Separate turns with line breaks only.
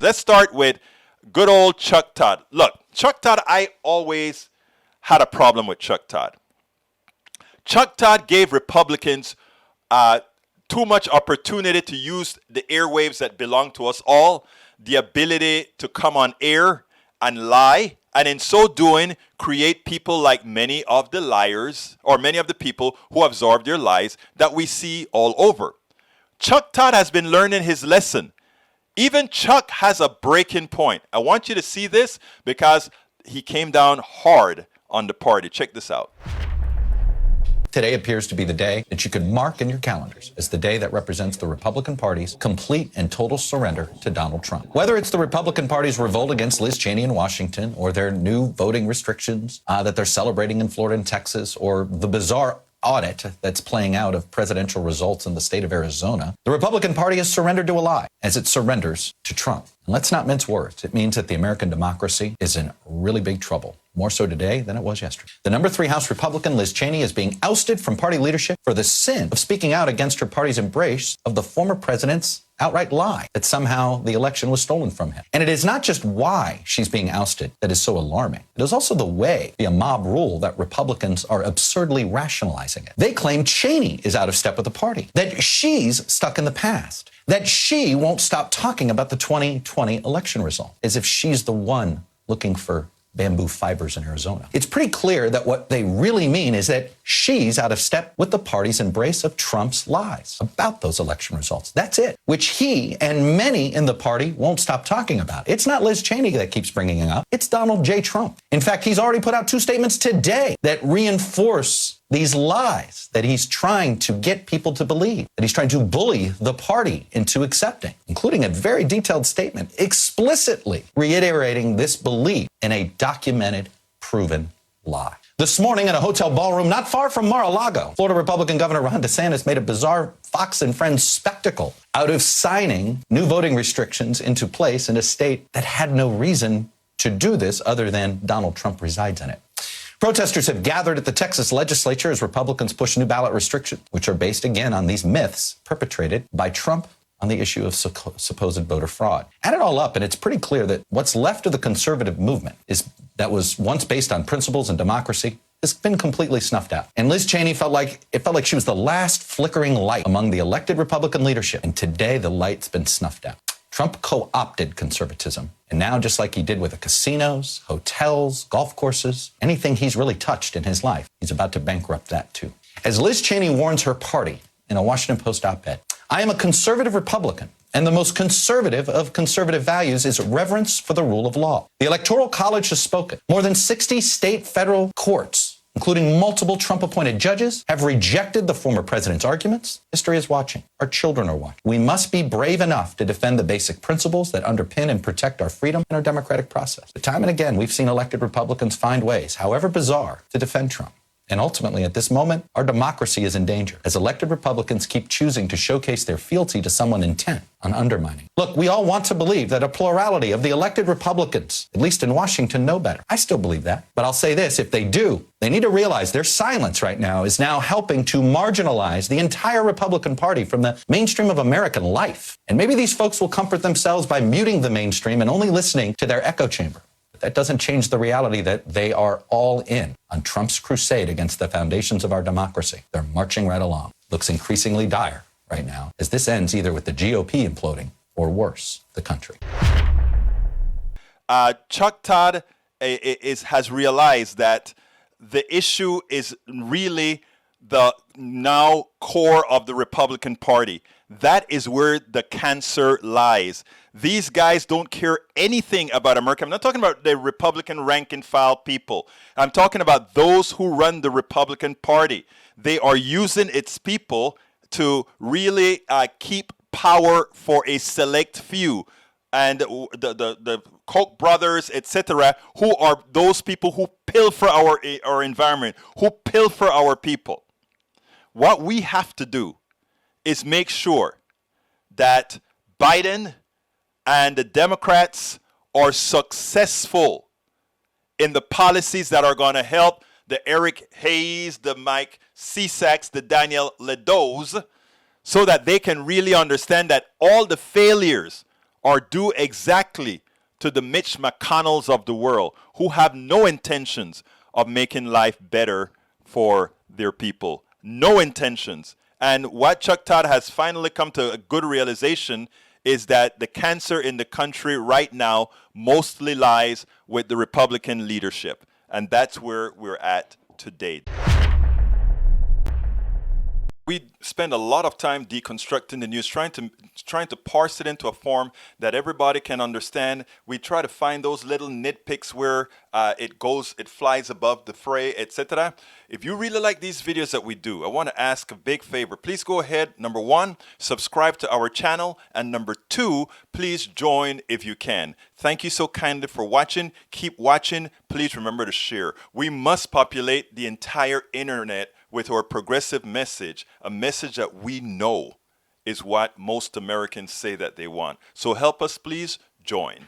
Let's start with good old Chuck Todd. Look, Chuck Todd, I always had a problem with Chuck Todd. Chuck Todd gave Republicans too much opportunity to use the airwaves that belong to us all, the ability to come on air and lie, and in so doing, create people like many of the liars or many of the people who absorb their lies that we see all over. Chuck Todd has been learning his lesson. Even Chuck has a breaking point. I want you to see this because he came down hard on the party. Check this out.
Today appears to be the day that you could mark in your calendars as the day that represents the Republican Party's complete and total surrender to Donald Trump. Whether it's the Republican Party's revolt against Liz Cheney in Washington, or their new voting restrictions that they're celebrating in Florida and Texas, or the bizarre audit that's playing out of presidential results in the state of Arizona, the Republican Party has surrendered to a lie as it surrenders to Trump. And let's not mince words. It means that the American democracy is in really big trouble, more so today than it was yesterday. The number 3 House Republican, Liz Cheney, is being ousted from party leadership for the sin of speaking out against her party's embrace of the former president's outright lie that somehow the election was stolen from him. And it is not just why she's being ousted that is so alarming. It is also the way, via mob rule, that Republicans are absurdly rationalizing it. They claim Cheney is out of step with the party, that she's stuck in the past, that she won't stop talking about the 2020 election result, as if she's the one looking for bamboo fibers in Arizona. It's pretty clear that what they really mean is that she's out of step with the party's embrace of Trump's lies about those election results. That's it, which he and many in the party won't stop talking about. It's not Liz Cheney that keeps bringing it up. It's Donald J. Trump. In fact, he's already put out 2 statements today that reinforce these lies that he's trying to get people to believe, that he's trying to bully the party into accepting, including a very detailed statement explicitly reiterating this belief in a documented, proven lie. This morning in a hotel ballroom not far from Mar-a-Lago, Florida Republican Governor Ron DeSantis made a bizarre Fox and Friends spectacle out of signing new voting restrictions into place in a state that had no reason to do this other than Donald Trump resides in it. Protesters have gathered at the Texas legislature as Republicans push new ballot restrictions, which are based again on these myths perpetrated by Trump on the issue of supposed voter fraud. Add it all up, and it's pretty clear that what's left of the conservative movement that was once based on principles and democracy has been completely snuffed out. And Liz Cheney felt like she was the last flickering light among the elected Republican leadership. And today the light's been snuffed out. Trump co-opted conservatism. And now, just like he did with the casinos, hotels, golf courses, anything he's really touched in his life, he's about to bankrupt that too. As Liz Cheney warns her party in a Washington Post op-ed, I am a conservative Republican, and the most conservative of conservative values is reverence for the rule of law. The Electoral College has spoken. More than 60 state federal courts, including multiple Trump-appointed judges, have rejected the former president's arguments. History is watching. Our children are watching. We must be brave enough to defend the basic principles that underpin and protect our freedom and our democratic process. But time and again, we've seen elected Republicans find ways, however bizarre, to defend Trump. And ultimately, at this moment, our democracy is in danger as elected Republicans keep choosing to showcase their fealty to someone intent on undermining. Look, we all want to believe that a plurality of the elected Republicans, at least in Washington, know better. I still believe that. But I'll say this, if they do, they need to realize their silence right now is now helping to marginalize the entire Republican Party from the mainstream of American life. And maybe these folks will comfort themselves by muting the mainstream and only listening to their echo chamber. That doesn't change the reality that they are all in on Trump's crusade against the foundations of our democracy. They're marching right along. Looks increasingly dire right now as this ends either with the GOP imploding or worse, the country.
Chuck Todd has realized that the issue is really the now core of the Republican Party. That is where the cancer lies. These guys don't care anything about America. I'm not talking about the Republican rank and file people. I'm talking about those who run the Republican Party. They are using its people to really keep power for a select few. And the Koch brothers, etc., who are those people who pilfer our environment, who pilfer our people. What we have to do is make sure that Biden and the Democrats are successful in the policies that are going to help the Eric Hayes, the Mike Cesaks, the Daniel Ledos, so that they can really understand that all the failures are due exactly to the Mitch McConnells of the world who have no intentions of making life better for their people. No intentions. And what Chuck Todd has finally come to a good realization is that the cancer in the country right now mostly lies with the Republican leadership. And that's where we're at today. We spend a lot of time deconstructing the news, trying to parse it into a form that everybody can understand. We try to find those little nitpicks where it flies above the fray, etc. If you really like these videos that we do, I want to ask a big favor. Please go ahead, number one, subscribe to our channel, and number two, please join if you can. Thank you so kindly for watching. Keep watching. Please remember to share. We must populate the entire internet with our progressive message, a message that we know is what most Americans say that they want. So help us, please join.